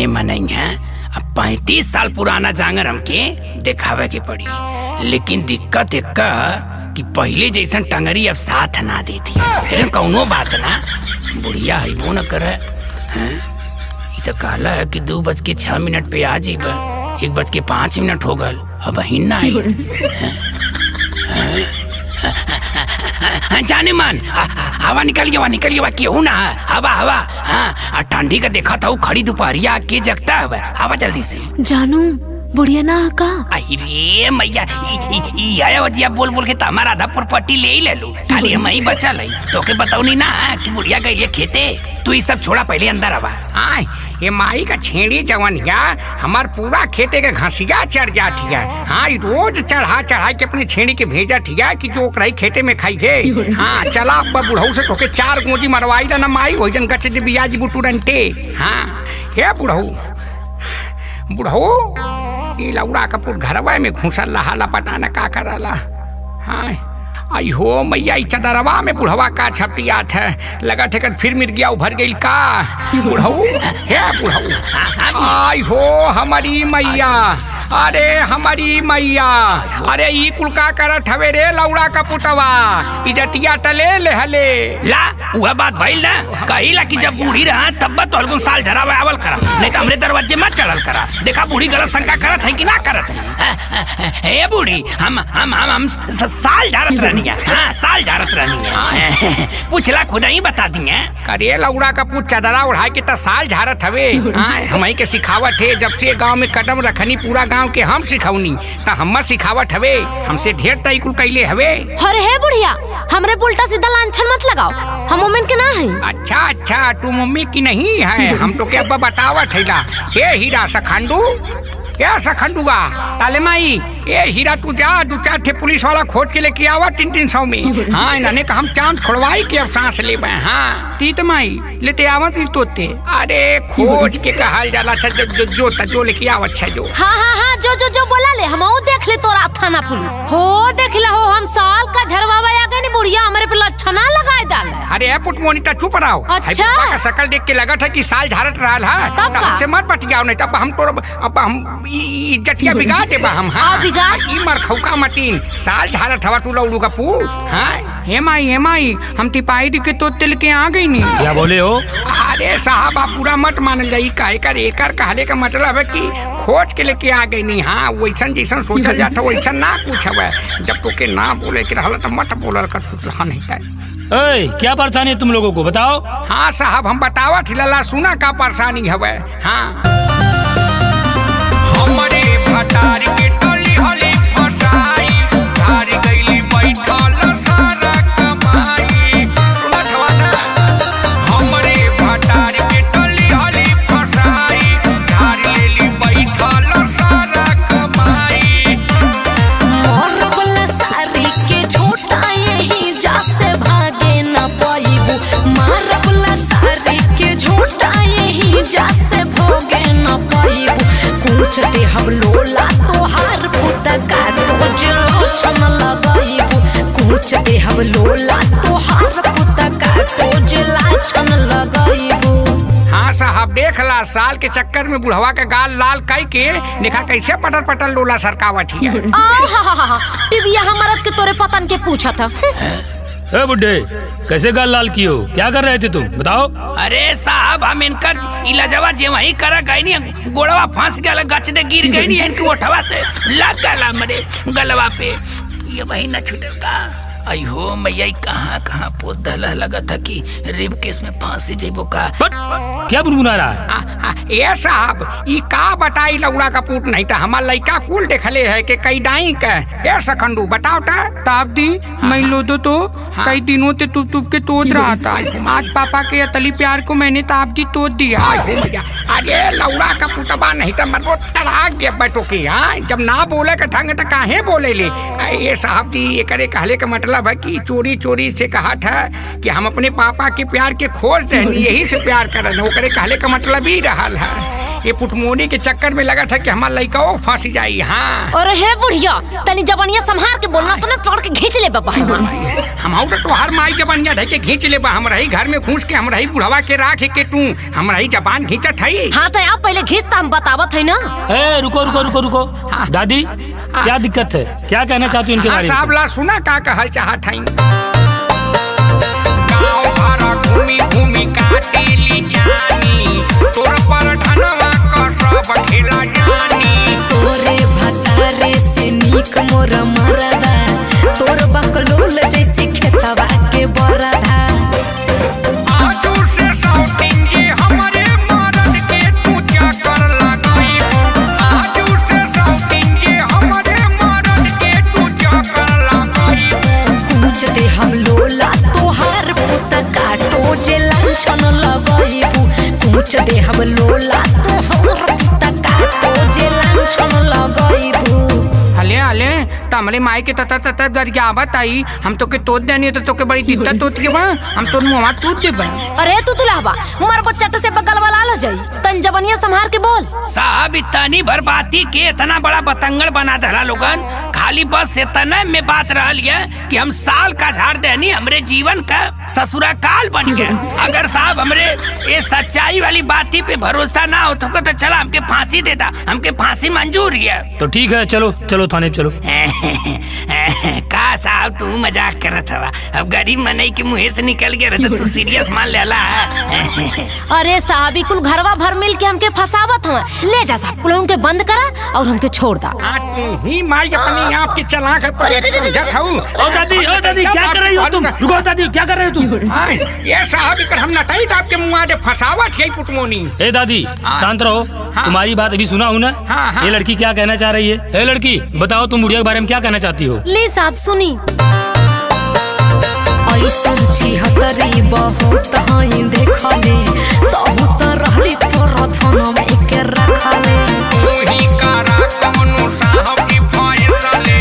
मने मनई है। अब 35 साल पुराना जांगर हमके दिखावे के पड़ी, लेकिन दिक्कत एक कि पहले जैसन टंगरी अब साथ ना देती। लेकिन कौनो बात ना, बुढ़िया हईबो न करे। तो कहला है कि 2:06 पे आ जीब, 1:05 हो गल, अब हिन ना आई। जाने मन हवा निकलिए केहू ना हवा हवा। हाँ, ठंडी का देखा था खड़ी दोपहरिया के जगता है हवा जल्दी से। जानू बुढ़िया ना का? अरे मैया वजिया बोल बोल के तो हमारा आधा प्रॉपर्टी ले लू, खाली हम ही बचा ली। तो के बताऊनी ना कि बुढ़िया गई खेते। तू ये सब छोड़ा, पहले अंदर आवा। हाँ, ये माई का छेड़ी जवनिया हमार पूरा खेते के घसिया चढ़ जाती है। हाँ, रोज चढ़ा के अपने छेड़ी के भेजा थिया कि जो ओकरा खेते में खाई थे। हाँ, चला अब बुढ़ऊ से तोके 4 गोजी मरवाई ना माई, वही जन गच दे बियाज तुरंते। हाँ, हे बुढ़ऊ ये लौड़ा कपूर घरवा में घुसल रहा लपटाना का करला। हाँ, आई हो मैया चदरवा में बुढ़वा का छपटिया था, लगा ठेकर फिर मिर गया उभर गई का। बुढ़ऊ हे बुढ़ऊ, आई हो हमारी मैया, अरे हमारी मैया, अरे ई कुल का करत हवे रे लौड़ा का पुटवा, इजतिया टले ले हले ला। वह बात भइल ना, कहिला कि जब बूढ़ी रहा तब तो अलगुन साल झरावा आवल करा, नहीं तो हमरे दरवाजे मत चढ़ल करा। देखा बूढ़ी गलत शंका करत है कि ना करत है। ए बूढ़ी, हम साल झारत रहनी है। हाँ, साल झारत रहनी है। पूछला खुद ही बता दिए। करे लौड़ा का पुट चदरा उड़ाई के त साल झारत हवे। हाँ, हमही के सिखावट है, जब से गांव में कदम रखनी पूरा गांव के हम सिखौनी, त हमर सिखावट हवे, हमसे ढेर तईकुल कैले हवे। अरे हे बुढ़िया, हमरे उल्टा सीधा लांछन मत लगाओ, हम मम्मी के ना है। अच्छा, तू मम्मी की नहीं है, हम तो क्या बतावट है। हे हीरा सखंडू, क्या सखंडूगा ताले माई, ए हीरा तू जा 2-4 ठे पुलिस वाला खोज के लेके आवा 300 में। हाँ, इन्होंने कहा हम चांद छोड़वाई के अब सांस ले। हाँ, तीत माई लेते आवत तोते। अरे खोज के कहल जाला, जो लेके आवत है जो। हाँ, जो बोला ले, हम देख ले तोरा थाना पुलिस हो, देख ले हो, हम साल का झरवावा आ गए। बुढ़िया हमरे पे लक्षणा लगाए डाल। अरे पुट मोनिटा चुप रहो। अच्छा, का शकल देख के लगत है कि साल झारत रहा है, हमसे मत बतियाओ, नहीं तब हम तो अब हम इज्जतिया बिगाड़ देबा हम। हाँ, बिगाड़ ई मरखौका मटीन साल झारत हवा तू लौड़ू का पूत। हाँ, हे माई हम तिपाही के तो तिल के आ गई नहीं। क्या बोले हो? अरे साहब आप पूरा मत मान जाई, काहे कर एकर कहले का मतलब है कि खोज के लेके आ गई नहीं। हाँ, वैसन जैसन सोचा जाता वैसन ना कुछ हवे। जब तो के ना बोले के रहल तो मत बोलल कर तू नहीं तय। क्या परेशानी है तुम लोगों को, बताओ। हाँ साहब, हम बतावत लला सुना का परेशानी हवे। हाँ, हमारे भटार के टोली होली फसाई, धार गईली बैठल सारा कमाई। सुनत हवा ना, हमारे भटार के टोली होली फसाई, धार लेली बैठल सारा कमाई। मोर बोला सारी के झूठा यही जाते भागे न पाईबू, मार बोला सारी के झूठा यही जाते भोगे न पाईबू। पूछते हम लोला तोहार पुता का तो जो छन लगाईबू, पूछते हम लोला तोहार पुता का तो जला छन लगाईबू। हाँ साहब, देख ला साल के चक्कर में बुढ़वा के गाल लाल कई के देखा कैसे पटल लोला सरकावट ही है। टिबिया हमारा के तोरे पतन के पूछा था। ए बुड्ढे, कैसे गाल लाल की हो, क्या कर रहे थे तुम, बताओ। अरे साहब, हम इनकर इलाजवा जे वही करा गई नहीं, गोड़वा फांस गया, गच दे गिर गई नहीं, इनकी ओठवा से लग गया मेरे गलवा पे, ये वही न छूटल का। आई हो मैया, कहाँ पोत दहला लगा था कि रेप केस में फांसी जेबो का। क्या बुनबुना रहा है? ये साहब, ई का बताई लौड़ा का पूत नहीं था, हमार लड़का कुल देखले है कि कई डाई का। ये सखंडू बताओ ता ताप दी मैं लो तो कई दिनों से तुप के तोड़ रहा था। आज पापा के अतली प्यार को मैंने ताप दी तोड़ दिया। अरे लौड़ा का पुतबा नहीं था, मत तड़ाक गया बैठो की। हाँ, जब ना बोले का ढंग तो काहे बोले ले। ये साहब जी, ये करे कहले का मतलब है कि चोरी से कहा था कि हम अपने पापा के प्यार के खोज देनी, यही से प्यार करन, वो करे कहले का मतलब ही रहा है। ये पुटमोनी के चक्कर में लगा था कि हमारा लड़का वो फंस जाई। हाँ अरे हे बुढ़िया तनी जबनिया संभाल के बोलना तो ना पकड़ के खींच ले बाबा। हम तो हर माई जबानिया ढके खींच ले बा। हम रही घर में घुस के हम रही बुढ़वा के राख के तू हम रही जबान खींचत है। हाँ तो आप पहले खींचता हम बतावत है ना। ए रुको रुको रुको रुको दादी क्या दिक्कत है, क्या कहना चाहती हो इनके बारे में? साहब ला सुना का कहल चाहत है। गाँव भर घूमी घूमी काटेली जानी, तोर पर धनवा का सब खेला जानी। तोरे भतारे से नीक मोर मरदा, तोर बकलोल जैसे खेतवा के बरदा। आजू से सौतीन के हमरे मरद के तू चक्कर लगाई। आजू से सौतीन के हमरे मरद के तू चक्कर लगाई। पूछ दे हम लोला तोहार पुत काटो जे लांछन लगाईबू। पूछ दे हम लोला तोहार पुत काटो जे लांछन लगाईबू। हले हले तमरे माई के तता तता गरियावत आई। हम तो के तोड़ देनी तो के बड़ी दिक्कत होती है बा। हम तो मुंह तोड़ दे बा। अरे तू तुलाबा मर बच्चा से बगल वाला लो जाई तन जबनिया संभाल के बोल। साहब इतनी बर्बादी के इतना बड़ा बतंगड़ बना धरा लोगन। खाली बस इतना में बात रह लिया कि हम साल का झाड़ देनी हमरे जीवन का ससुरा काल बन गया। अगर साहब हमरे ये सच्चाई वाली बाती पे भरोसा ना हो तो चला हमके फांसी देता। हमके फांसी मंजूर है। तो ठीक है चलो चलो थाने चलो। का साहब तू मजाक करत हवा। अब गरीब मनई के मुँह से निकल गया तो तू सीरियस मान लेला। अरे साहब कुल घरवा भर मिल के हमके फसावत हवा। ले जा साहब कुल उनके बंद करा और हमके छोड़ दा। तू ही माई अपनी आप के चला कर ओ दादी क्या कर रही हो तुम? रुको दादी क्या कर रहे हो तुम? ये साहब इकर हम नटाई आपके मुँह दे फसावत है पुटमोनी। ए दादी शांत रहो। तुम्हारी बात अभी सुना हूँ ना। ये लड़की क्या कहना चाह रही है? ए लड़की बताओ तुम बुढ़िया के बारे में क्या कहना चाहती हो? ले साहब सुनी। हतरी बहुत हई देखले तहु त रहरी तोर धन में के रखले। ओही कारा कमनो साहब की फैसले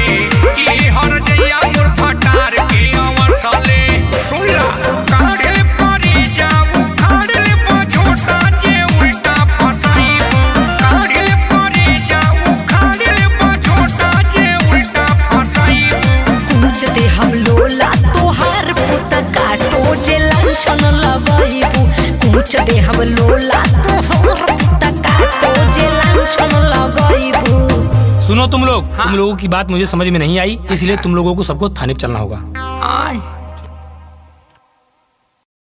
की हर जइया मोर फटार के अवसले। सुनला काढ़े परी जाऊ खाड़े बझोटा जे उल्टा फसाईबू। काढ़े परी जाऊ खाड़े बझोटा जे उल्टा फसाईबू। पूछ दे हम लोला तोहार पुत काटो जे लांछन लगाईबू। पूछ दे हम लोला तोहार पुत काटो जे लांछन लगाईबू। सुनो तुम लोगों की बात मुझे समझ में नहीं आई, इसलिए तुम लोगों को सबको थाने पे चलना होगा।